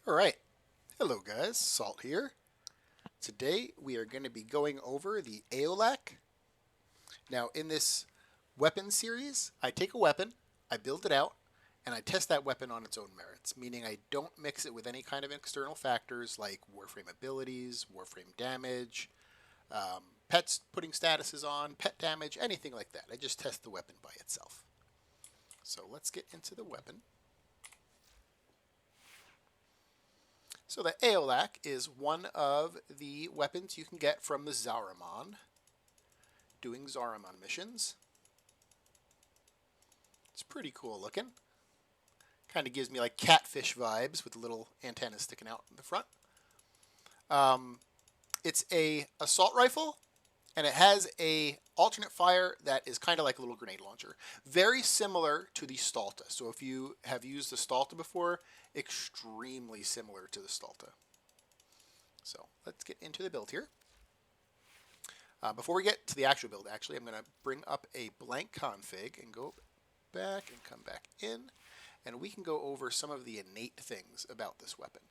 Alright, hello guys, Salt here. Today we are going to be going over the Aeolak. Now in this weapon series, I take a weapon, I build it out, and I test that weapon on its own merits, meaning I don't mix it with any kind of external factors like Warframe abilities, Warframe damage, pets putting statuses on, pet damage, anything like that. I just test the weapon by itself. So let's get into the weapon. So the Aeolak is one of the weapons you can get from the Zariman, doing Zariman missions. It's pretty cool looking. Kind of gives me like catfish vibes with the little antennas sticking out in the front. It's a assault rifle, and it has a alternate fire that is kind of like a little grenade launcher. Very similar to the Stalta. So if you have used the Stalta before, extremely similar to the Stalta. So let's get into the build here. Before we get to the actual build, actually, I'm going to bring up a blank config and go back and come back in. And we can go over some of the innate things about this weapon.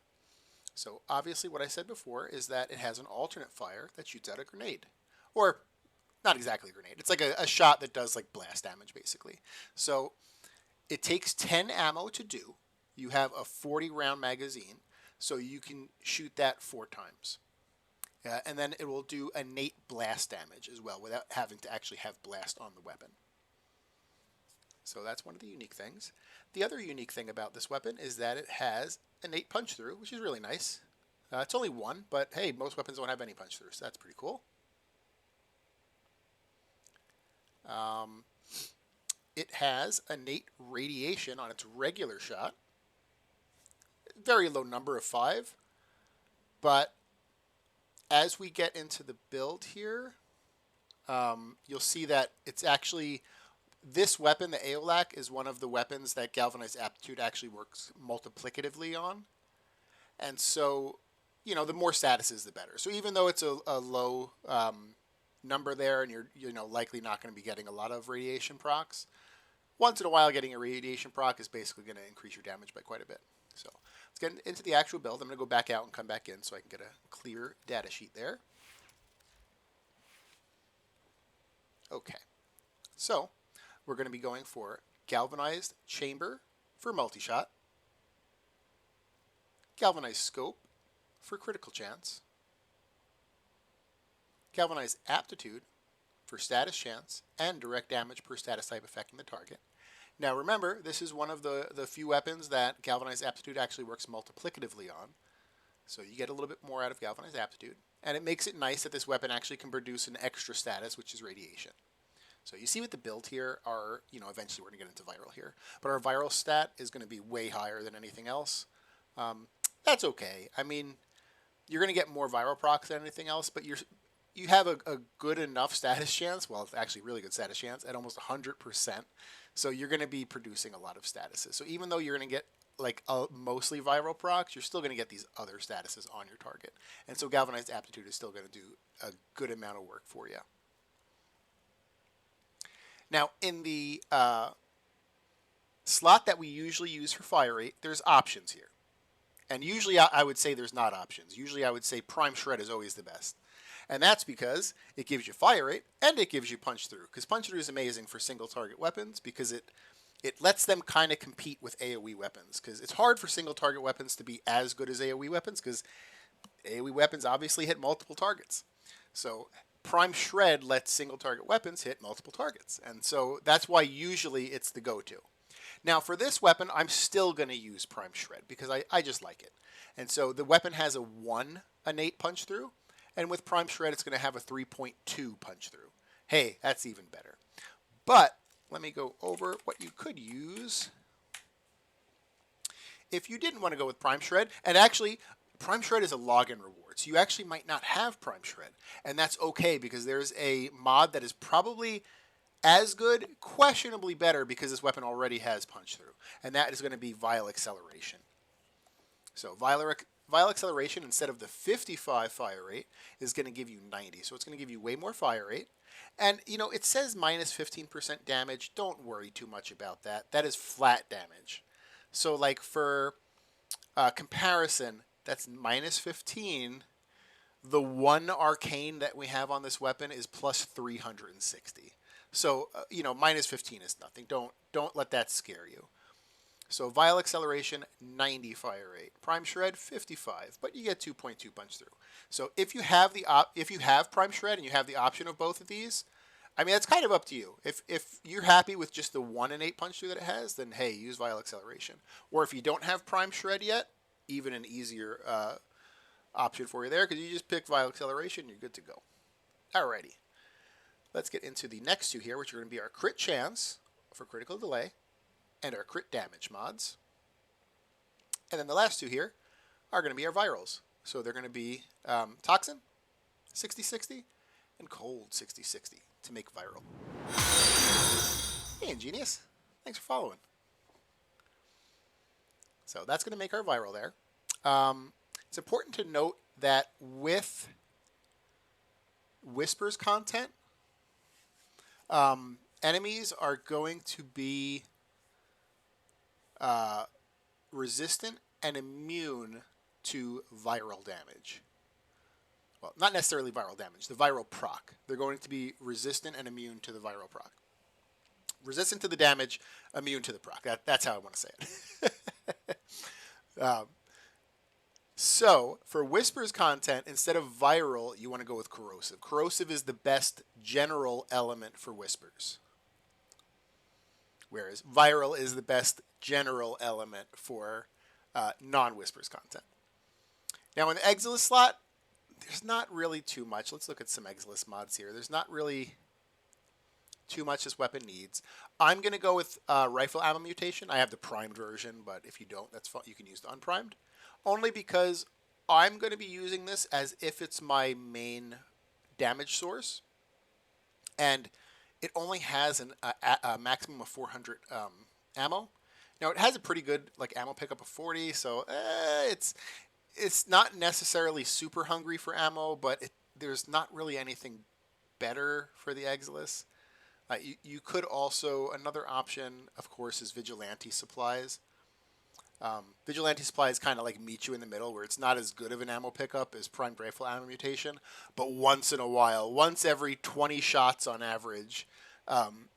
So obviously what I said before is that it has an alternate fire that shoots out a grenade. Or not exactly a grenade. It's like a shot that does like blast damage basically. So it takes 10 ammo to do. You have a 40 round magazine. So you can shoot that 4 times. And then it will do innate blast damage as well without having to actually have blast on the weapon. So that's one of the unique things. The other unique thing about this weapon is that it has innate punch through, which is really nice. It's only 1, but hey, most weapons don't have any punch through, so that's pretty cool. It has innate radiation on its regular shot. Very low number of 5, but as we get into the build here, you'll see that it's actually, this weapon, the Aeolak, is one of the weapons that Galvanized Aptitude actually works multiplicatively on. And so, you know, the more statuses, the better. So even though it's a low number there, and you're likely not going to be getting a lot of radiation procs, once in a while getting a radiation proc is basically going to increase your damage by quite a bit. So let's get into the actual build. I'm going to go back out and come back in so I can get a clear data sheet there. Okay, so we're going to be going for galvanized chamber for multi-shot, galvanized scope for critical chance, galvanized aptitude for status chance and direct damage per status type affecting the target. Now remember, this is one of the few weapons that galvanized aptitude actually works multiplicatively on. So you get a little bit more out of galvanized aptitude. And it makes it nice that this weapon actually can produce an extra status, which is radiation. So you see with the build here, eventually we're going to get into viral here, but our viral stat is going to be way higher than anything else. That's okay. I mean, you're going to get more viral procs than anything else, but you have a good enough status chance, well, it's actually really good status chance at almost 100%. So you're going to be producing a lot of statuses. So even though you're going to get like mostly viral procs, you're still going to get these other statuses on your target. And so galvanized aptitude is still going to do a good amount of work for you. Now, in the slot that we usually use for fire rate, there's options here. And usually I would say there's not options. Usually I would say prime shred is always the best. And that's because it gives you fire rate and it gives you punch through. Because punch through is amazing for single target weapons because it lets them kind of compete with AoE weapons. Because it's hard for single target weapons to be as good as AoE weapons because AoE weapons obviously hit multiple targets. So prime shred lets single target weapons hit multiple targets. And so that's why usually it's the go-to. Now for this weapon, I'm still going to use prime shred because I just like it. And so the weapon has a 1 innate punch through. And with prime shred, it's going to have a 3.2 punch through. Hey, that's even better. But let me go over what you could use if you didn't want to go with prime shred. And actually, prime shred is a login reward. So you actually might not have prime shred. And that's okay because there's a mod that is probably as good, questionably better because this weapon already has punch through. And that is going to be Vile Acceleration. So Vile Acceleration, instead of the 55 fire rate, is going to give you 90. So it's going to give you way more fire rate. And, it says minus 15% damage. Don't worry too much about that. That is flat damage. So, like, for Comparison, that's minus 15. The one arcane that we have on this weapon is plus 360. So, minus 15 is nothing. Don't let that scare you. So Vial Acceleration, 90 fire rate. Prime Shred, 55, but you get 2.2 punch through. So if you have Prime Shred and you have the option of both of these, I mean, that's kind of up to you. If you're happy with just the 1 and 8 punch through that it has, then hey, use Vial Acceleration. Or if you don't have Prime Shred yet, even an easier option for you there, because you just pick Vial Acceleration, you're good to go. Alrighty. Let's get into the next two here, which are going to be our crit chance for critical delay and our crit damage mods. And then the last two here are going to be our virals. So they're going to be Toxin, 60-60, and Cold, 60-60 to make viral. Hey, Ingenious. Thanks for following. So that's going to make our viral there. It's important to note that with Whispers content, enemies are going to be resistant and immune to viral damage. Well, not necessarily viral damage, the viral proc. They're going to be resistant and immune to the viral proc. Resistant to the damage, immune to the proc. That's how I want to say it. So, for Whispers content, instead of viral, you want to go with corrosive. Corrosive is the best general element for Whispers, whereas viral is the best general element for non-Whispers content. Now, in the Exilus slot, there's not really too much. Let's look at some Exilus mods here. There's not really too much this weapon needs. I'm going to go with rifle ammo mutation. I have the primed version, but if you don't, that's fine. You can use the unprimed. Only because I'm going to be using this as if it's my main damage source. And it only has a maximum of 400 ammo. Now, it has a pretty good ammo pickup of 40, so it's not necessarily super hungry for ammo, but there's not really anything better for the Exilus. You could also, another option, of course, is Vigilante supplies. Vigilante supplies kind of meet you in the middle, where it's not as good of an ammo pickup as primed rifle ammo mutation, but once in a while, once every 20 shots on average,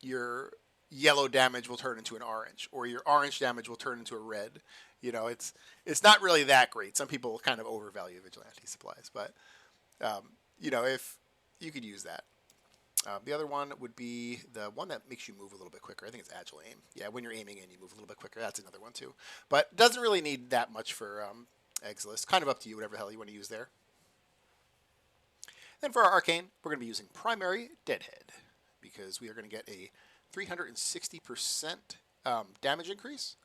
your yellow damage will turn into an orange, or your orange damage will turn into a red. It's not really that great. Some people kind of overvalue Vigilante supplies, but if you could use that. The other one would be the one that makes you move a little bit quicker. I think it's Agile Aim. Yeah, when you're aiming in, you move a little bit quicker. That's another one too. But doesn't really need that much for Exilus. Kind of up to you, whatever the hell you want to use there. Then for our Arcane, we're going to be using Primary Deadhead, because we are going to get a 360% damage increase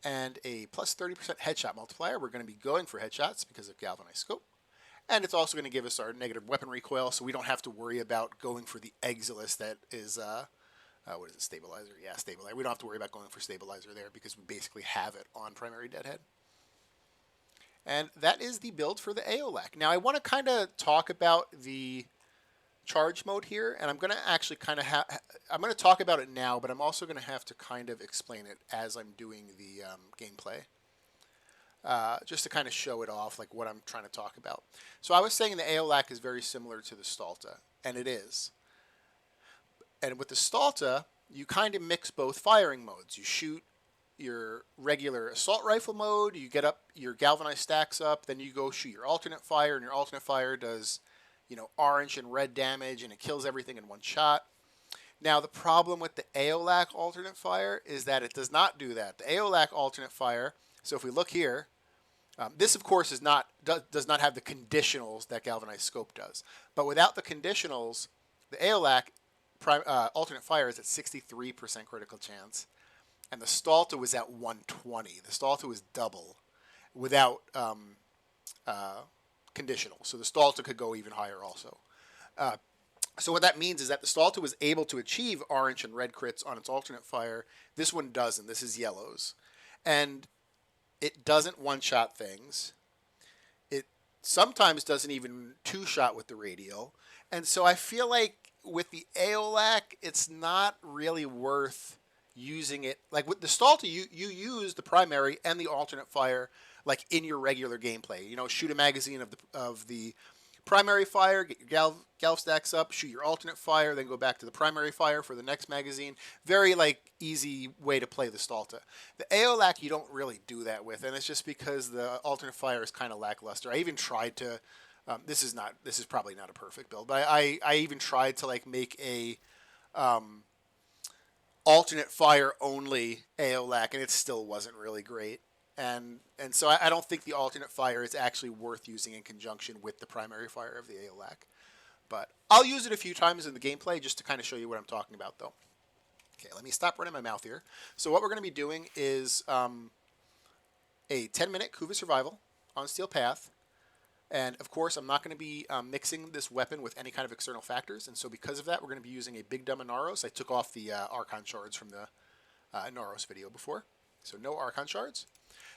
and a plus 30% headshot multiplier. We're going to be going for headshots because of Galvanized Scope. And it's also going to give us our negative weapon recoil, so we don't have to worry about going for the Exilus that is, what is it, Stabilizer? Yeah, Stabilizer. We don't have to worry about going for Stabilizer there because we basically have it on Primary Deadhead. And that is the build for the Aeolak. Now, I want to kind of talk about the charge mode here, and I'm going to actually kind of I'm going to talk about it now, but I'm also going to have to kind of explain it as I'm doing the gameplay. Just to kind of show it off, what I'm trying to talk about. So I was saying the Aeolak is very similar to the Stalta, and it is. And with the Stalta, you kind of mix both firing modes. You shoot your regular assault rifle mode, you get up your galvanized stacks up, then you go shoot your alternate fire, and your alternate fire does, orange and red damage, and it kills everything in one shot. Now, the problem with the Aeolak alternate fire is that it does not do that. The Aeolak alternate fire, so if we look here, this, of course, does not have the conditionals that Galvanized Scope does. But without the conditionals, the Aeolak alternate fire is at 63% critical chance, and the Stalta was at 120. The Stalta was double without conditional. So the Stalta could go even higher also. So what that means is that the Stalta was able to achieve orange and red crits on its alternate fire. This one doesn't. This is yellows. And it doesn't one-shot things. It sometimes doesn't even two-shot with the radial. And so I feel like with the Aeolak, it's not really worth using it like with the Stalta. You use the primary and the alternate fire like in your regular gameplay. You know, shoot a magazine of the primary fire, get your Galv stacks up, shoot your alternate fire, then go back to the primary fire for the next magazine. Very like easy way to play the Stalta. The Aeolak you don't really do that with, and it's just because the alternate fire is kind of lackluster. I even tried to. This is probably not a perfect build, but I even tried to like make a alternate fire only Aeolak, and it still wasn't really great. And so I don't think the alternate fire is actually worth using in conjunction with the primary fire of the Aeolak. But I'll use it a few times in the gameplay just to kind of show you what I'm talking about, though. Okay, let me stop running my mouth here. So what we're going to be doing is a 10-minute Kuva survival on Steel Path. And, of course, I'm not going to be mixing this weapon with any kind of external factors. And so because of that, we're going to be using a Big Dumb Inaros. I took off the Archon shards from the Inaros video before. So no Archon shards.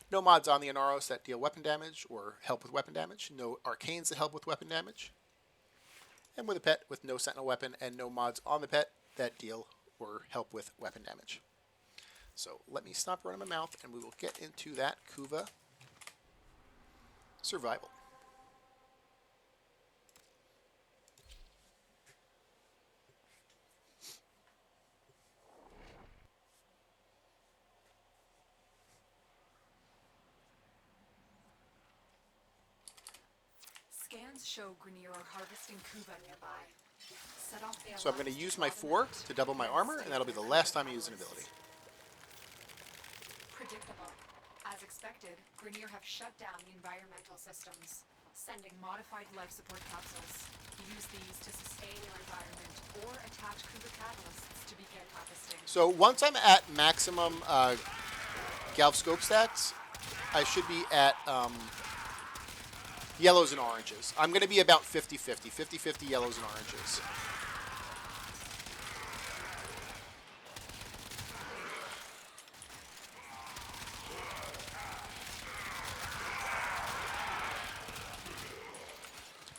No mods on the Inaros that deal weapon damage or help with weapon damage. No Arcanes that help with weapon damage. And with a pet with no Sentinel weapon and no mods on the pet that deal or help with weapon damage. So let me stop running my mouth and we will get into that Kuva survival. Scans show Grenier are harvesting Kuva nearby. Set off the So I'm going to use my 4 to double my armor, and that'll be the last time I use an ability. Predictable. As expected, Grenier have shut down the environmental systems, sending modified life support capsules. Use these to sustain your environment or attach Kuva catalysts to begin harvesting. So once I'm at maximum Galv scope stacks, I should be at yellows and oranges. I'm going to be about 50-50. 50-50 yellows and oranges.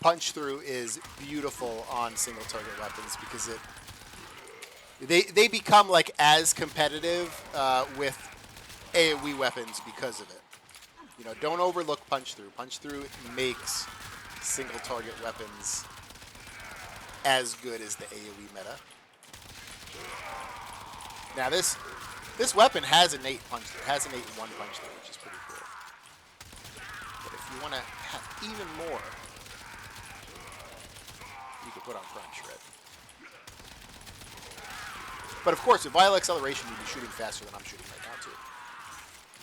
Punch through is beautiful on single target weapons because they become like as competitive with AoE weapons because of it. You know, don't overlook punch through. Punch through makes single target weapons as good as the AoE meta. Now this weapon has innate punch through. It has innate 1 punch through, which is pretty cool. But if you want to have even more, you can put on Prime Shred. But of course, with Vial Acceleration, you'd be shooting faster than I'm shooting right now too.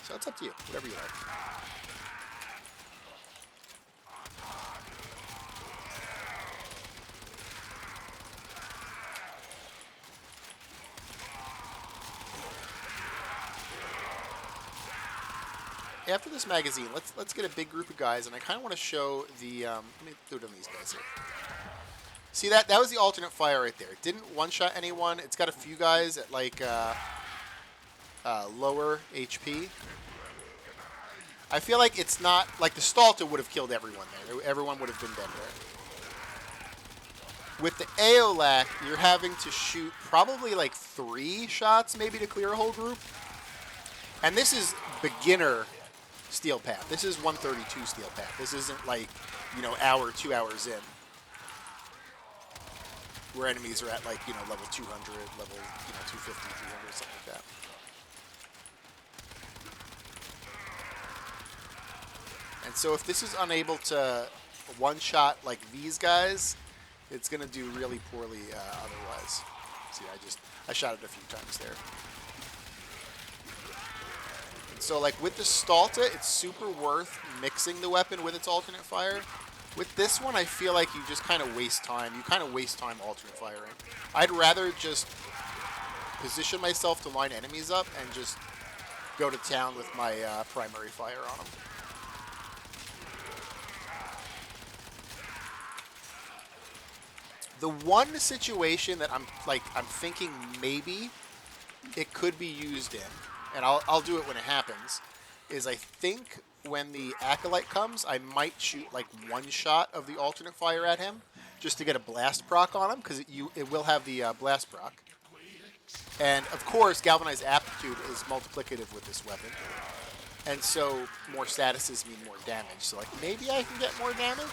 So it's up to you, whatever you like. After this magazine, let's get a big group of guys, and I kind of want to show the. Let me do it on these guys here. See that? That was the alternate fire right there. It didn't one-shot anyone. It's got a few guys at like lower HP. I feel like it's not like the Stalta would have killed everyone there. Everyone would have been dead there. With the Aeolak, you're having to shoot probably like 3 shots maybe to clear a whole group. And this is beginner Steel Path. This is 132 Steel Path. This isn't like, you know, 2 hours in. Where enemies are at like, you know, level 200, level, you know, 250, 300, something like that. And so if this is unable to one-shot like these guys, it's going to do really poorly otherwise. See, I shot it a few times there. And so like with the Stalta, it's super worth mixing the weapon with its alternate fire. With this one, I feel like you just kind of waste time. You kind of waste time alternate firing. I'd rather just position myself to line enemies up and just go to town with my primary fire on them. The one situation that I'm thinking maybe it could be used in, and I'll do it when it happens, is I think when the Acolyte comes, I might shoot like 1 shot of the alternate fire at him just to get a blast proc on him, because it will have the blast proc. And of course, Galvanized Aptitude is multiplicative with this weapon. And so more statuses mean more damage. So like maybe I can get more damage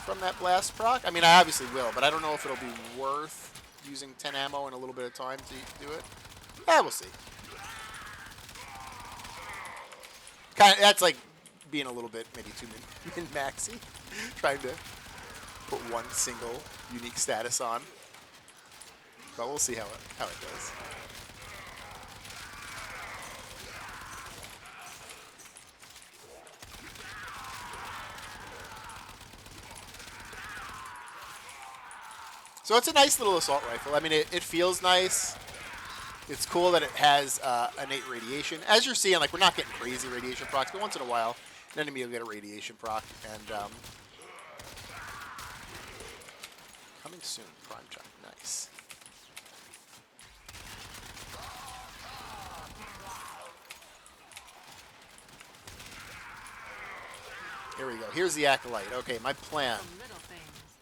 from that blast proc. I mean, I obviously will, but I don't know if it'll be worth using 10 ammo and a little bit of time to do it. Yeah, we'll see. That's like being a little bit maybe too min-maxy. Trying to put one single unique status on. But we'll see how it goes. So it's a nice little assault rifle. I mean, it feels nice. It's cool that it has innate radiation. As you're seeing, like, we're not getting crazy radiation procs, but once in a while, an enemy will get a radiation proc. And coming soon, prime time. Nice. Here we go. Here's the Acolyte. Okay, my plan.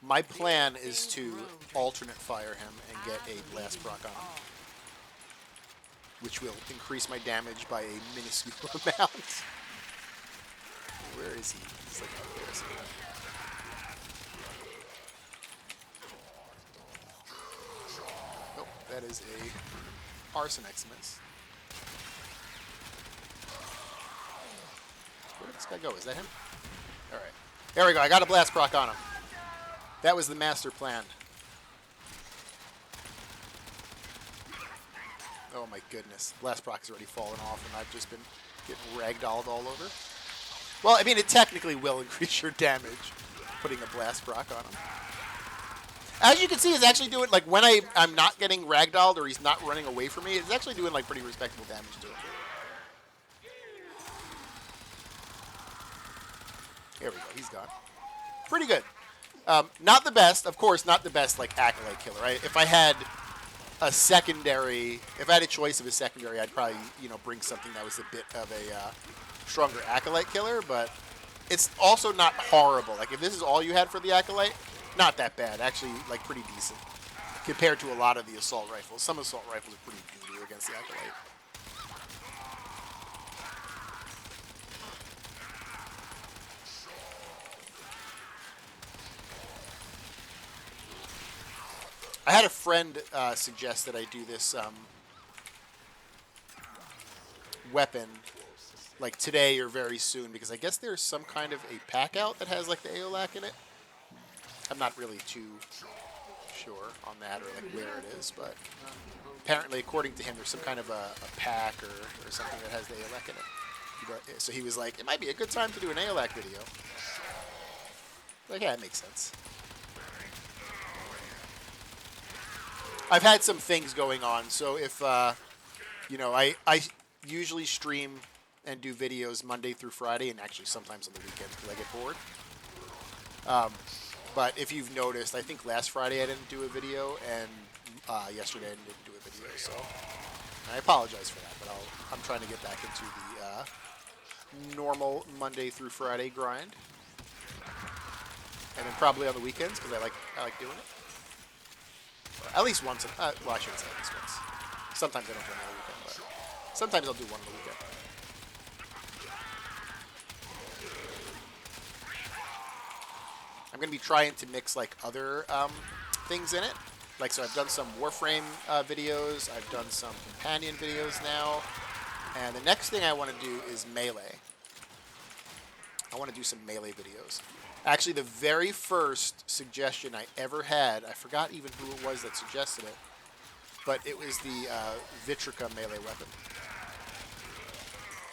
My plan is to alternate fire him and get a blast proc on him, which will increase my damage by a minuscule amount. Where is he? He's like up there somewhere. Oh, that is a Arson Eximus. Where did this guy go? Is that him? All right. There we go. I got a blast proc on him. That was the master plan. Oh my goodness. Blast proc has already fallen off and I've just been getting ragdolled all over. Well, I mean, it technically will increase your damage, putting a blast proc on him. As you can see, it's actually doing, like, when I'm not getting ragdolled or he's not running away from me, it's actually doing, like, pretty respectable damage to him. There we go. He's gone. Pretty good. Not the best, of course, not the best, like, Acolyte killer, right? If I had a secondary, if I had a choice of a secondary, I'd probably, you know, bring something that was a bit of a stronger Acolyte killer, but it's also not horrible. Like, if this is all you had for the Acolyte, not that bad. Actually, like, pretty decent compared to a lot of the assault rifles. Some assault rifles are pretty doo-doo against the Acolyte. I had a friend suggest that I do this weapon like today or very soon because I guess there's some kind of a pack out that has like the Aeolak in it. I'm not really too sure on that or like where it is, but apparently according to him there's some kind of a pack or something that has the Aeolak in it. So he was like, it might be a good time to do an Aeolak video. Like, yeah, it makes sense. I've had some things going on, so if, you know, I usually stream and do videos Monday through Friday, and actually sometimes on the weekends because I get bored. But if you've noticed, I think last Friday I didn't do a video, and yesterday I didn't do a video, so I apologize for that, but I'm trying to get back into the normal Monday through Friday grind. And then probably on the weekends, because I like doing it. At least once. Well, I shouldn't say at least once. Sometimes I don't do it on the weekend, but sometimes I'll do one on the weekend. I'm going to be trying to mix like other things in it. Like, so I've done some Warframe videos. I've done some companion videos now. And the next thing I want to do is melee. I want to do some melee videos. Actually, the very first suggestion I ever had, I forgot even who it was that suggested it, but it was the Vitrica melee weapon.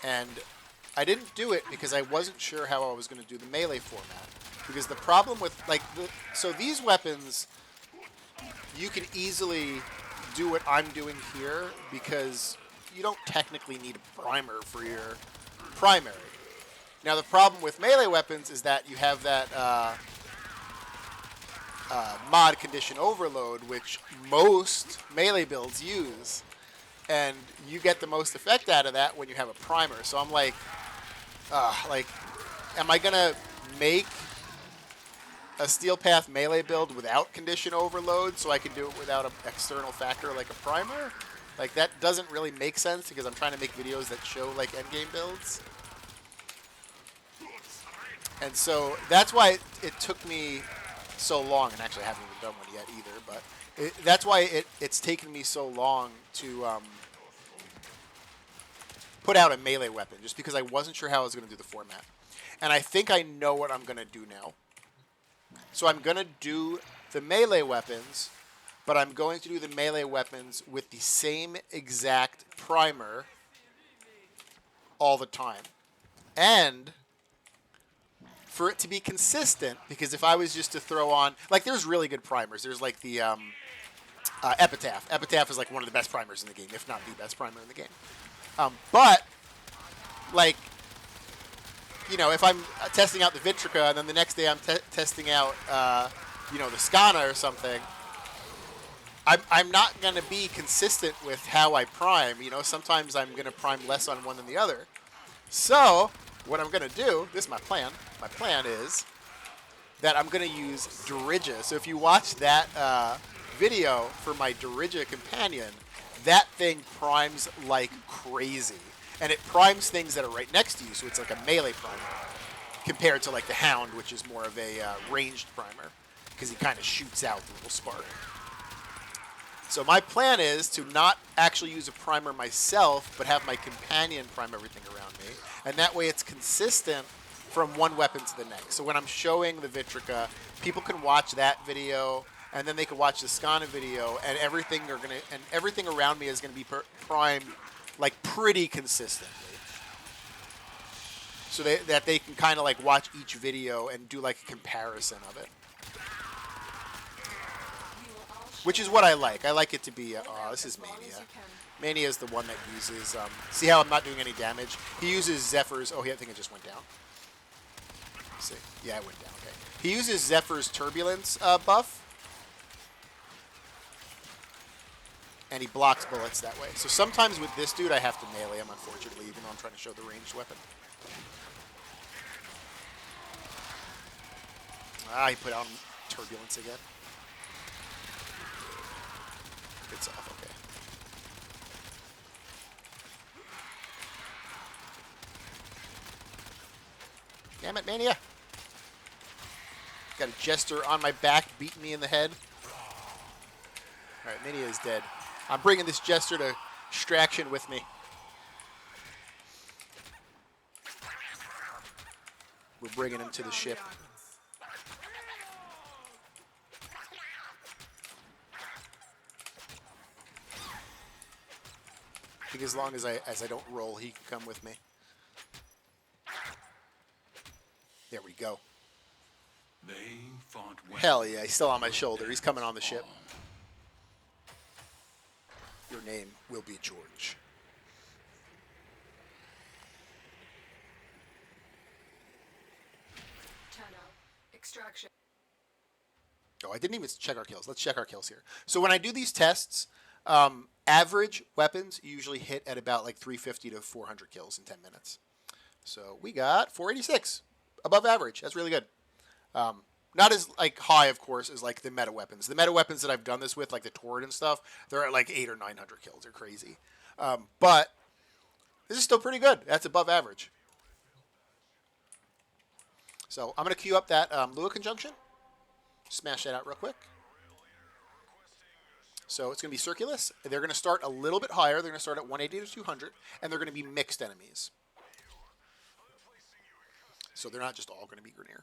And I didn't do it because I wasn't sure how I was going to do the melee format. Because the problem with, like, so these weapons, you can easily do what I'm doing here because you don't technically need a primer for your primary. Now, the problem with melee weapons is that you have that mod condition overload, which most melee builds use. And you get the most effect out of that when you have a primer. So I'm like, am I going to make a Steel Path melee build without condition overload, so I can do it without an external factor like a primer. Like, that doesn't really make sense because I'm trying to make videos that show, like, endgame builds. And so that's why it took me so long, and actually I haven't even done one yet either, but that's why it's taken me so long to put out a melee weapon, just because I wasn't sure how I was going to do the format. And I think I know what I'm going to do now. So I'm going to do the melee weapons, but I'm going to do the melee weapons with the same exact primer all the time. And for it to be consistent, because if I was just to throw on, like, there's really good primers. There's like the Epitaph. Epitaph is like one of the best primers in the game, if not the best primer in the game. But, like, you know, if I'm testing out the Vitrica and then the next day I'm testing out, you know, the Skana or something, I'm not going to be consistent with how I prime. You know, sometimes I'm going to prime less on one than the other. So, what I'm going to do, this is my plan. My plan is that I'm going to use Dirija. So if you watch that video for my Dirija companion, that thing primes like crazy. And it primes things that are right next to you, so it's like a melee primer. Compared to like the Hound, which is more of a ranged primer. Because he kind of shoots out the little spark. So my plan is to not actually use a primer myself, but have my companion prime everything around me. And that way it's consistent from one weapon to the next. So when I'm showing the Vitrica, people can watch that video, and then they can watch the Skana video, and everything around me is gonna be primed like pretty consistently. So that they can kind of like watch each video and do like a comparison of it. Which is what I like. I like it to be, oh, this is Mania. Mania is the one that uses, see how I'm not doing any damage? He uses Zephyr's, oh, I think it just went down. Let's see. Yeah, it went down, okay. He uses Zephyr's Turbulence buff. And he blocks bullets that way. So sometimes with this dude, I have to melee him, unfortunately, even though I'm trying to show the ranged weapon. Ah, he put out Turbulence again. It's off, okay. Damn it, Mania. Got a Jester on my back, beating me in the head. Alright, Mania is dead. I'm bringing this Jester to Distraction with me. We're bringing him to the ship. I think as long as I don't roll, he can come with me. There we go. They fought well. Hell yeah, he's still on my shoulder. He's coming on the ship. Your name will be George. Extraction. Oh, I didn't even check our kills. Let's check our kills here. So when I do these tests, average weapons usually hit at about like 350 to 400 kills in 10 minutes. So we got 486, above average. That's really good. Not as like high, of course, as like the meta weapons. The meta weapons that I've done this with, like the Torrid and stuff, they're at like 800 or 900 kills. They're crazy. But this is still pretty good. That's above average. So I'm going to queue up that Lua conjunction. Smash that out real quick. So it's going to be Circulus. They're going to start a little bit higher. They're going to start at 180 to 200, and they're going to be mixed enemies. So they're not just all going to be Grineer.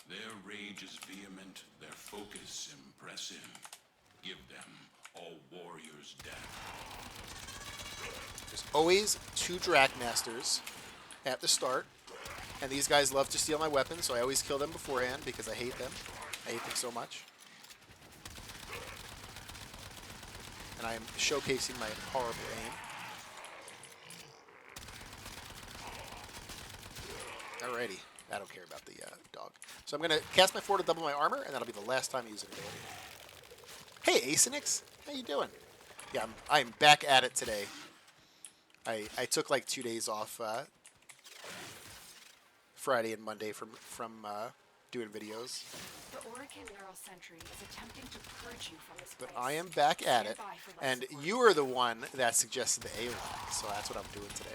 Their rage is vehement, their focus impressive. Give them all warriors death. There's always 2 Drakmasters at the start. And these guys love to steal my weapons, so I always kill them beforehand because I hate them. I hate them so much. And I am showcasing my horrible aim. Alrighty. I don't care about the dog. So I'm going to cast my 4 to double my armor, and that'll be the last time I use an ability. Hey, Acinix. How you doing? Yeah, I'm back at it today. I took like 2 days off Friday and Monday from doing videos. The Oracle Neural Sentry is attempting to purge you from this But place. I am back at it, Stand by for life and support. you are the one that suggested the Aeolak, so that's what I'm doing today.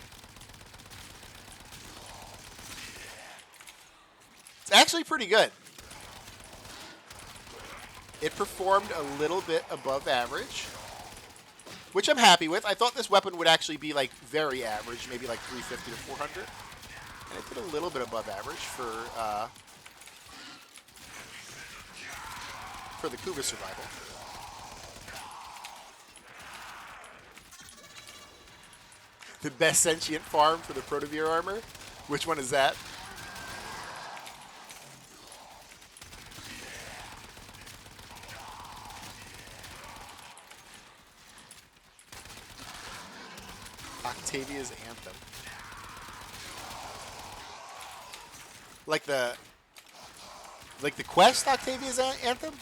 It's actually pretty good. It performed a little bit above average, which I'm happy with. I thought this weapon would actually be like very average, maybe like 350 to 400, and it did a little bit above average for the Kuva survival. The best sentient farm for the Protavir armor? Which one is that? Octavia's Anthem. Like the quest Octavia's Anthem?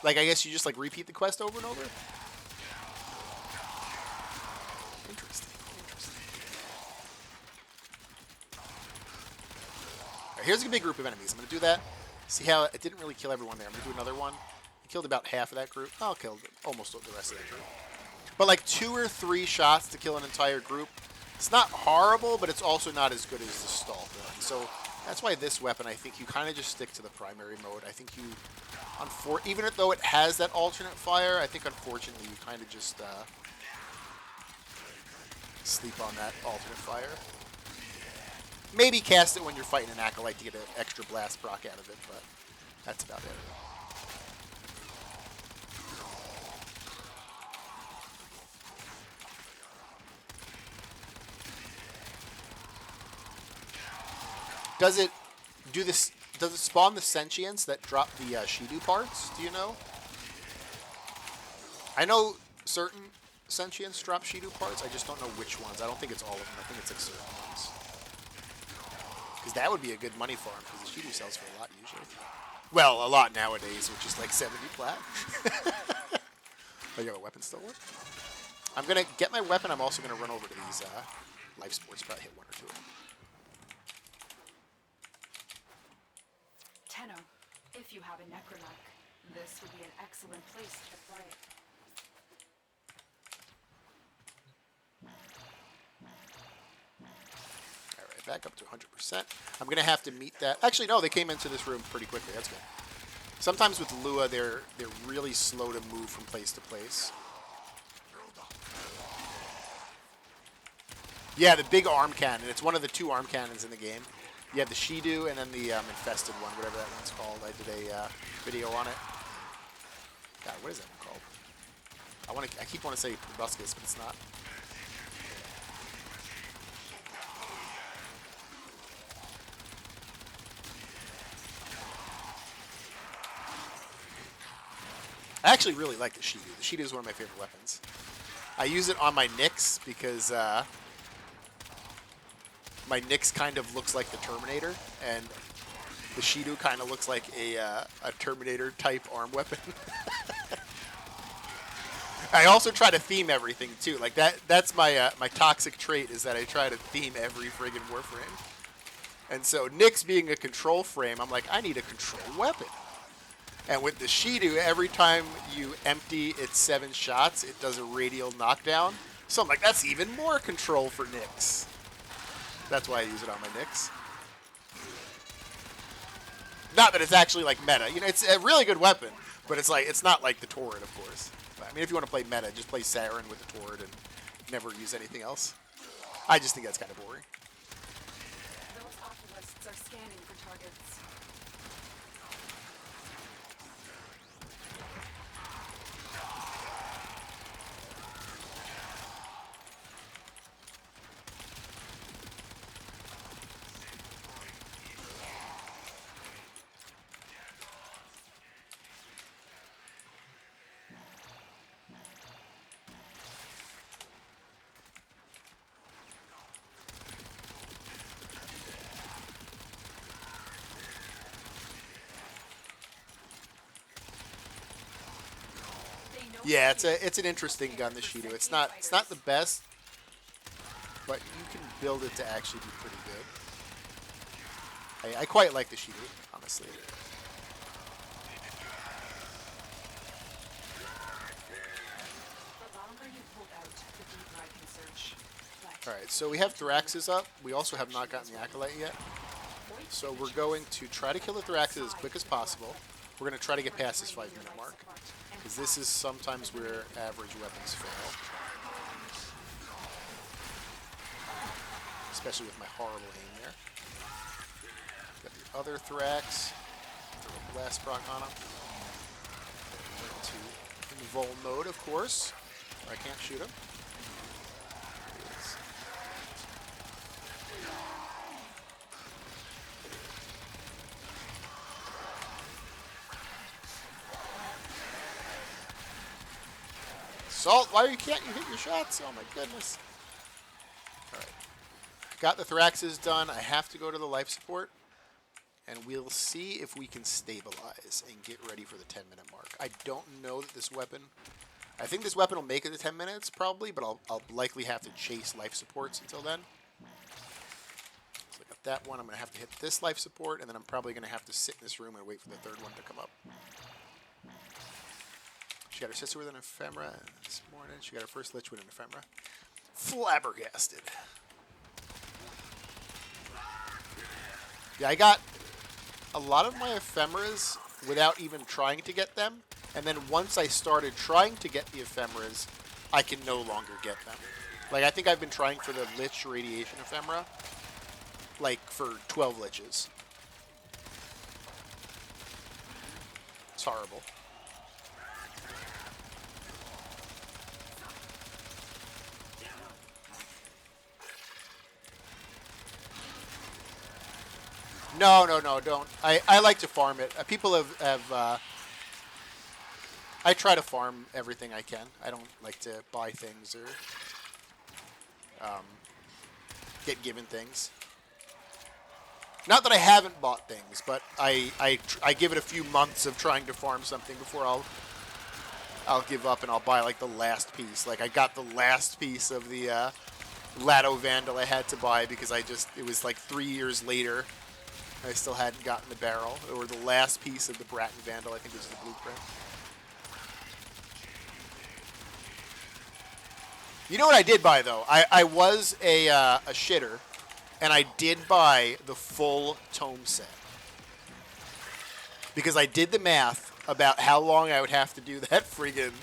Like, I guess you just like repeat the quest over and over? Interesting. Alright, here's a big group of enemies. I'm going to do that. See how it didn't really kill everyone there. I'm going to do another one. I killed about half of that group. I'll kill almost the rest of that group. But like 2 or 3 shots to kill an entire group. It's not horrible, but it's also not as good as the stall one. So that's why this weapon, I think you kind of just stick to the primary mode. I think you, even though it has that alternate fire, I think unfortunately you kind of just sleep on that alternate fire. Maybe cast it when you're fighting an acolyte to get an extra blast proc out of it, but that's about it. Does it do this? Does it spawn the sentients that drop the Shidu parts? Do you know? I know certain sentients drop Shidu parts. I just don't know which ones. I don't think it's all of them. I think it's like certain ones. Because that would be a good money farm, because the Shidu sells for a lot usually. Well, a lot nowadays, which is like 70 plat. Oh, you have a weapon stolen? I'm going to get my weapon. I'm also going to run over to these life sports, probably hit 1 or 2 of them. Tenno, if you have a Necronac, this would be an excellent place to deploy it. Alright, back up to 100%. I'm going to have to meet that. Actually, no, they came into this room pretty quickly. That's good. Sometimes with Lua, they're really slow to move from place to place. Yeah, the big arm cannon. It's one of the 2 arm cannons in the game. You have the Shidu and then the infested one, whatever that one's called. I did a video on it. God, what is that one called? I keep wanting to say proboscis, but it's not. I actually really like the Shidu. The Shidu is one of my favorite weapons. I use it on my Nyx because my Nyx kind of looks like the Terminator, and the Shidu kind of looks like a Terminator-type arm weapon. I also try to theme everything, too. Like, that's my my toxic trait, is that I try to theme every friggin' Warframe. And so, Nyx being a control frame, I'm like, I need a control weapon. And with the Shidu, every time you empty its 7 shots, it does a radial knockdown. So I'm like, that's even more control for Nyx. That's why I use it on my Nyx. Not that it's actually like meta. You know, it's a really good weapon, but it's not like the Torrent, of course. I mean, if you want to play meta, just play Saren with the Torrent and never use anything else. I just think that's kind of boring. Those oculists are scanning for targets. Yeah, it's an interesting gun, the Shido. It's not the best, but you can build it to actually be pretty good. I quite like the Shido, honestly. Alright, so we have Thraxes up. We also have not gotten the Acolyte yet. So we're going to try to kill the Thraxes as quick as possible. We're going to try to get past this 5-minute mark, because this is sometimes where average weapons fail. Especially with my horrible aim there. Got the other Thrax. Throw a blast proc on him. Into invul mode, of course. Or I can't shoot him. Salt, why can't you hit your shots? Oh my goodness. Alright. Got the Thraxes done. I have to go to the life support. And we'll see if we can stabilize and get ready for the 10-minute mark. I don't know that this weapon... I think this weapon will make it to 10 minutes, probably, but I'll likely have to chase life supports until then. So I got that one. I'm going to have to hit this life support, and then I'm probably going to have to sit in this room and wait for the third one to come up. She got her sister with an ephemera this morning. She got her first lich with an ephemera. Flabbergasted. Yeah, I got a lot of my ephemeras without even trying to get them. And then once I started trying to get the ephemeras, I can no longer get them. Like, I think I've been trying for the Lich Radiation ephemera, like, for 12 liches. It's horrible. No, don't. I like to farm it. People have I try to farm everything I can. I don't like to buy things or get given things. Not that I haven't bought things, but I give it a few months of trying to farm something before I'll give up and I'll buy like the last piece. Like I got the last piece of the Lado Vandal I had to buy because it was like 3 years later. I still hadn't gotten the barrel, or the last piece of the Bratton Vandal, I think was the blueprint. You know what I did buy, though? I was a shitter, and I did buy the full tome set. Because I did the math about how long I would have to do that friggin'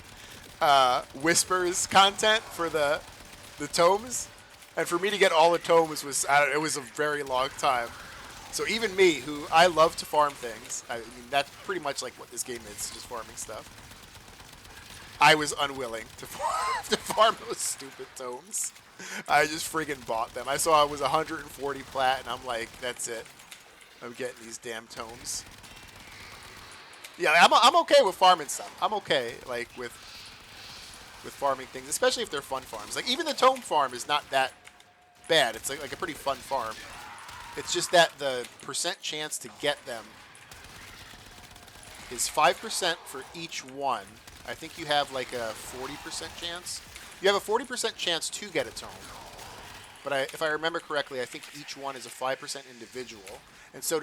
Whispers content for the tomes. And for me to get all the tomes it was a very long time. So even me, who I love to farm things, I mean, that's pretty much like what this game is, just farming stuff. I was unwilling to farm those stupid tomes. I just friggin' bought them. I saw it was 140 plat, and I'm like, that's it. I'm getting these damn tomes. Yeah, I'm okay with farming stuff. I'm okay, like, with farming things, especially if they're fun farms. Like, even the tome farm is not that bad. It's like a pretty fun farm. It's just that the percent chance to get them is 5% for each one. I think you have like a 40% chance. You have a 40% chance to get a tome. But if I remember correctly, I think each one is a 5% individual. And so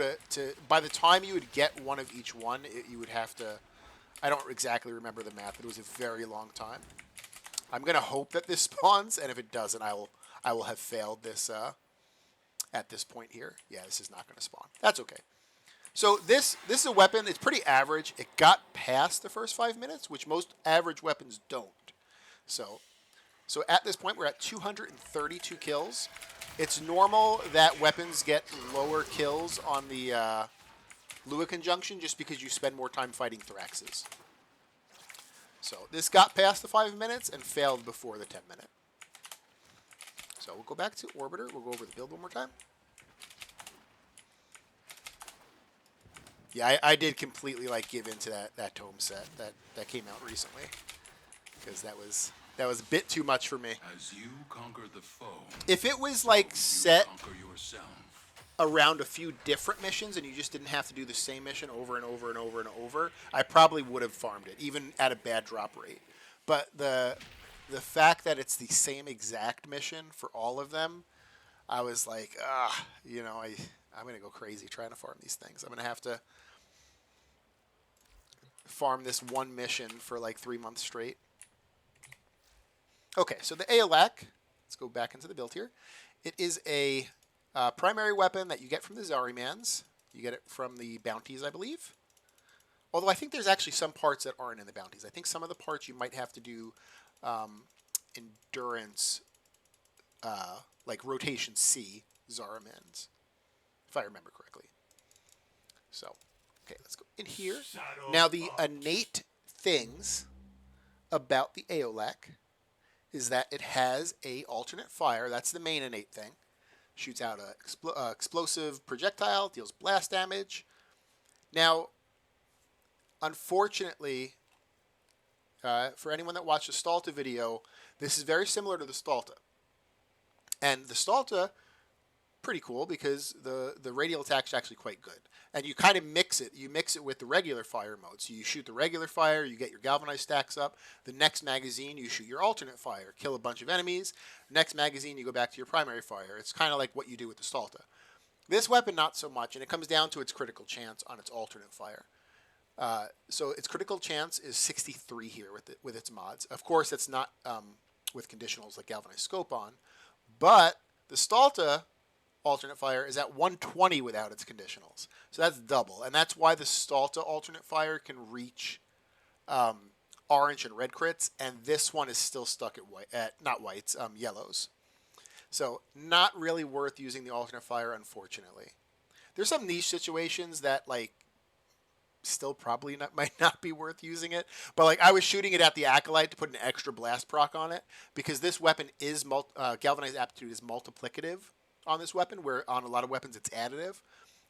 by the time you would get one of each one, you would have to... I don't exactly remember the math, but it was a very long time. I'm going to hope that this spawns, and if it doesn't, I will have failed this... at this point here. Yeah, this is not going to spawn. That's okay. So this is a weapon. It's pretty average. It got past the first 5 minutes, which most average weapons don't. So at this point, we're at 232 kills. It's normal that weapons get lower kills on the Lua conjunction just because you spend more time fighting Thraxes. So this got past the 5 minutes and failed before the 10 minute. So we'll go back to Orbiter. We'll go over the build one more time. Yeah, I did completely like give into that tome set that came out recently, because that was a bit too much for me. As you conquer the foe, if it was like set conquer yourself. Around a few different missions and you just didn't have to do the same mission over and over and over and over, I probably would have farmed it, even at a bad drop rate. But the fact that it's the same exact mission for all of them, I was like, I'm gonna go crazy trying to farm these things. I'm gonna have to farm this one mission for like 3 months straight. Okay, so the Aeolak, let's go back into the build here. It is a primary weapon that you get from the Zarimans. You get it from the bounties, I believe. Although I think there's actually some parts that aren't in the bounties. I think some of the parts you might have to do endurance, like rotation C Zarimans, if I remember correctly. So, okay, let's go in here. Now, the innate things about the Aeolak is that it has a alternate fire. That's the main innate thing. Shoots out a explosive projectile, deals blast damage. Now, unfortunately, for anyone that watched the Stalta video, this is very similar to the Stalta. And the Stalta, pretty cool because the radial attack is actually quite good. And you kind of mix it. You mix it with the regular fire mode. So you shoot the regular fire, you get your galvanized stacks up. The next magazine, you shoot your alternate fire, kill a bunch of enemies. Next magazine, you go back to your primary fire. It's kind of like what you do with the Stalta. This weapon, not so much, and it comes down to its critical chance on its alternate fire. So its critical chance is 63 here with its mods. Of course, it's not with conditionals like galvanized scope on, but the Stalta alternate fire is at 120 without its conditionals. So that's double. And that's why the Stalta alternate fire can reach orange and red crits, and this one is still stuck at not whites, yellows. So not really worth using the alternate fire, unfortunately. There's some niche situations that still probably might not be worth using it. But I was shooting it at the Acolyte to put an extra blast proc on it because this weapon is galvanized aptitude is multiplicative on this weapon, where on a lot of weapons it's additive.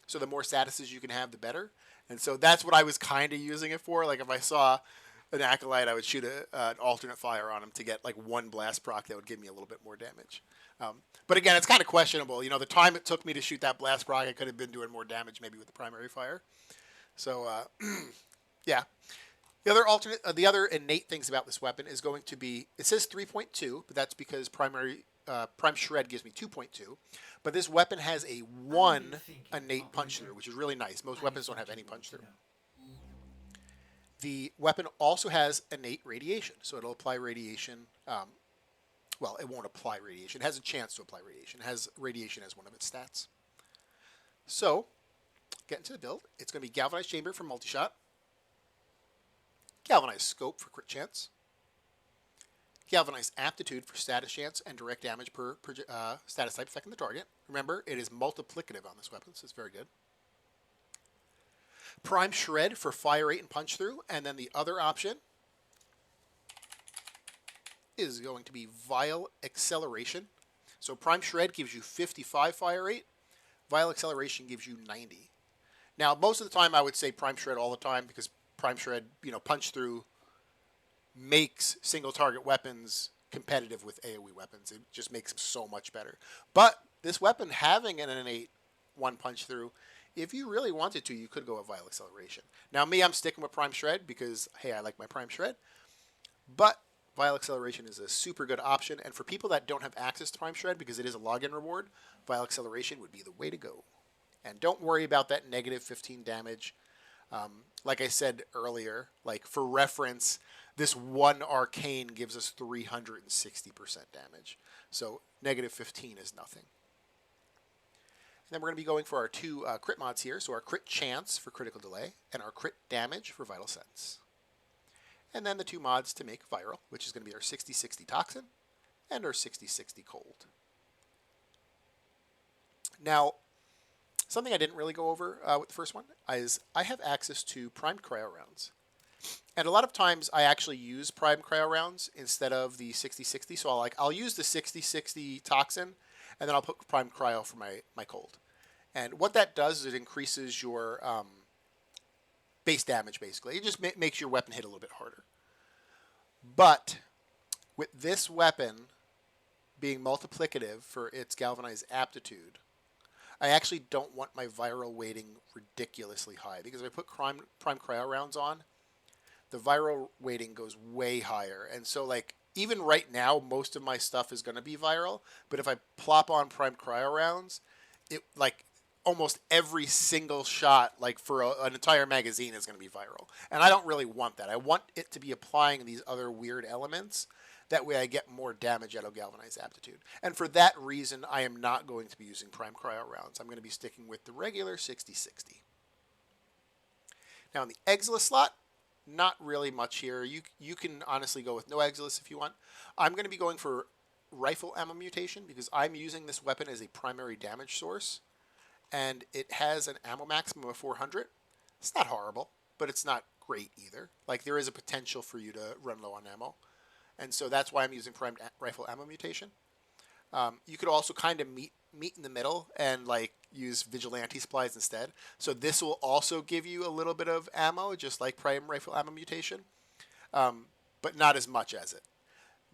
So the more statuses you can have, the better. And so that's what I was kind of using it for. Like if I saw an Acolyte, I would shoot an alternate fire on him to get one blast proc that would give me a little bit more damage. But again, it's kind of questionable. The time it took me to shoot that blast proc, I could have been doing more damage maybe with the primary fire. So yeah. The other innate things about this weapon is going to be, it says 3.2, but that's because Prime Shred gives me 2.2. But this weapon has a 1 innate punch through, which is really nice. Most weapons don't have any punch through. The weapon also has innate radiation, so it'll apply radiation. Well, it won't apply radiation. It has a chance to apply radiation. It has radiation as one of its stats. So, get into the build. It's going to be Galvanized Chamber for multi-shot. Galvanized Scope for crit chance. Galvanized Aptitude for status chance and direct damage per status type affecting the target. Remember, it is multiplicative on this weapon, so it's very good. Prime Shred for fire rate and punch through. And then the other option is going to be Vial Acceleration. So Prime Shred gives you 55 fire rate. Vial Acceleration gives you 90. Now, most of the time I would say Prime Shred all the time because Prime Shred, punch through makes single target weapons competitive with AoE weapons. It just makes them so much better. But this weapon having an innate 1 punch through, if you really wanted to, you could go with Vial Acceleration. Now me, I'm sticking with Prime Shred because, hey, I like my Prime Shred. But Vial Acceleration is a super good option. And for people that don't have access to Prime Shred because it is a login reward, Vial Acceleration would be the way to go. And don't worry about that negative 15 damage. Like I said earlier, for reference, this one Arcane gives us 360% damage. So negative 15 is nothing. And then we're going to be going for our 2 crit mods here. So our crit chance for critical delay and our crit damage for vital sense. And then the 2 mods to make viral, which is going to be our 60-60 toxin and our 60-60 cold. Now, something I didn't really go over with the first one is I have access to primed cryo rounds. And a lot of times I actually use primed cryo rounds instead of the 60-60. So I'll use the 60-60 toxin and then I'll put primed cryo for my cold. And what that does is it increases your base damage basically. It just makes your weapon hit a little bit harder. But with this weapon being multiplicative for its galvanized aptitude, I actually don't want my viral weighting ridiculously high because if I put prime cryo rounds on, the viral weighting goes way higher. And so like even right now, most of my stuff is going to be viral. But if I plop on primed cryo rounds, it like almost every single shot, like for an entire magazine, is going to be viral. And I don't really want that. I want it to be applying these other weird elements. That way I get more damage out of Galvanized Aptitude. And for that reason, I am not going to be using Prime Cryo rounds. I'm going to be sticking with the regular 60-60. Now in the Exilus slot, not really much here. You can honestly go with no Exilus if you want. I'm going to be going for Rifle Ammo Mutation because I'm using this weapon as a primary damage source. And it has an ammo maximum of 400. It's not horrible, but it's not great either. Like there is a potential for you to run low on ammo. And so that's why I'm using primed rifle ammo mutation. You could also kind of meet in the middle and like use vigilante supplies instead. So this will also give you a little bit of ammo, just like prime rifle ammo mutation, but not as much as it.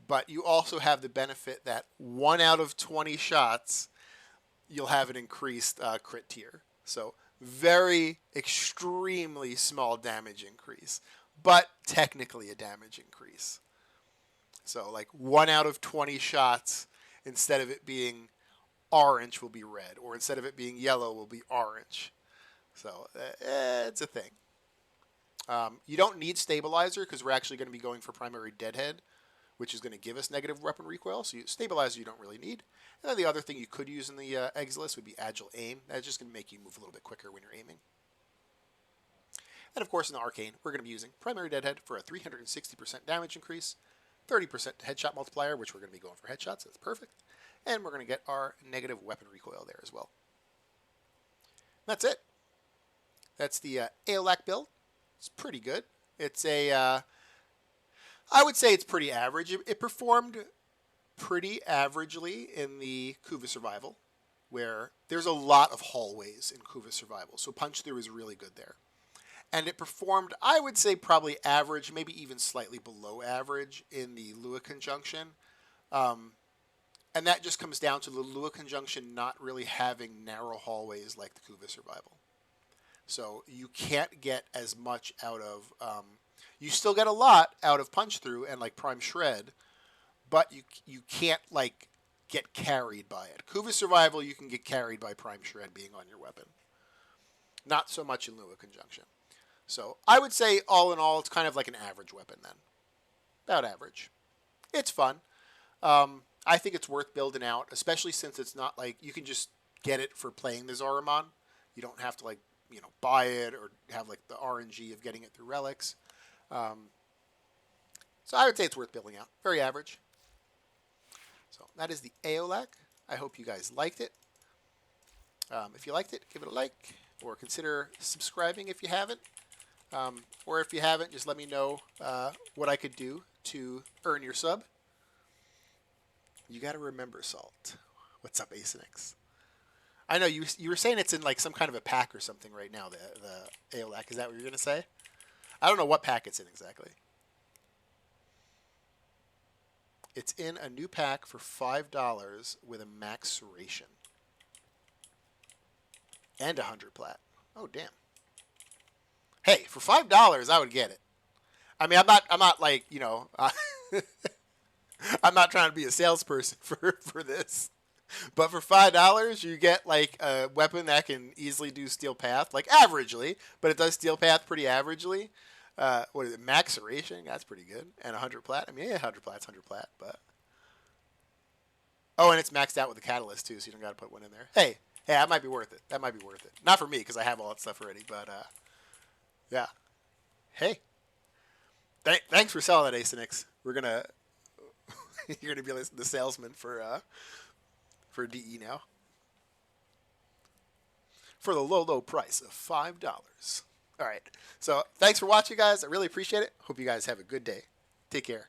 But you also have the benefit that 1 out of 20 shots, you'll have an increased crit tier. So very extremely small damage increase, but technically a damage increase. So like 1 out of 20 shots, instead of it being orange, will be red. Or instead of it being yellow, will be orange. So it's a thing. You don't need stabilizer because we're actually going to be going for primary deadhead, which is going to give us negative weapon recoil. So stabilizer you don't really need. And then the other thing you could use in the Exilus would be agile aim. That's just going to make you move a little bit quicker when you're aiming. And of course in the Arcane, we're going to be using primary deadhead for a 360% damage increase. 30% headshot multiplier, which we're going to be going for headshots. That's perfect. And we're going to get our negative weapon recoil there as well. That's it. That's the Aeolak build. It's pretty good. It's a, I would say it's pretty average. It performed pretty averagely in the Kuva Survival, where there's a lot of hallways in Kuva Survival. So punch through is really good there. And it performed, I would say, probably average, maybe even slightly below average in the Lua Conjunction. And that just comes down to the Lua Conjunction not really having narrow hallways like the Kuva Survival. So you can't get as much out of... you still get a lot out of Punch Through and like Prime Shred, but you can't like get carried by it. Kuva Survival, you can get carried by Prime Shred being on your weapon. Not so much in Lua Conjunction. So I would say, all in all, it's kind of like an average weapon then. About average. It's fun. I think it's worth building out, especially since it's not like you can just get it for playing the Zoramon. You don't have to like, you know, buy it or have like the RNG of getting it through relics. So I would say it's worth building out. Very average. So that is the Aeolak. I hope you guys liked it. If you liked it, give it a like or consider subscribing if you haven't. Or if you haven't, just let me know what I could do to earn your sub. You got to remember, Salt. What's up, Acinix? I know you were saying it's in like some kind of a pack or something right now, the Aeolak. Is that what you're going to say? I don't know what pack it's in exactly. It's in a new pack for $5 with a max Serration. And 100 plat. Oh, damn. Hey, for $5, I would get it. I mean, I'm not like, you know, I'm not trying to be a salesperson for this. But for $5, you get like a weapon that can easily do Steel Path, like averagely, but it does Steel Path pretty averagely. What is it, max Serration? That's pretty good. And 100 plat. I mean, yeah, 100 plat's 100 plat, but... Oh, and it's maxed out with the Catalyst, too, so you don't got to put one in there. Hey, that might be worth it. That might be worth it. Not for me, because I have all that stuff already, but, yeah. Hey. Thanks for selling that, Acinix. We're going to... You're going to be the salesman for DE now. For the low, low price of $5. All right. So, thanks for watching, guys. I really appreciate it. Hope you guys have a good day. Take care.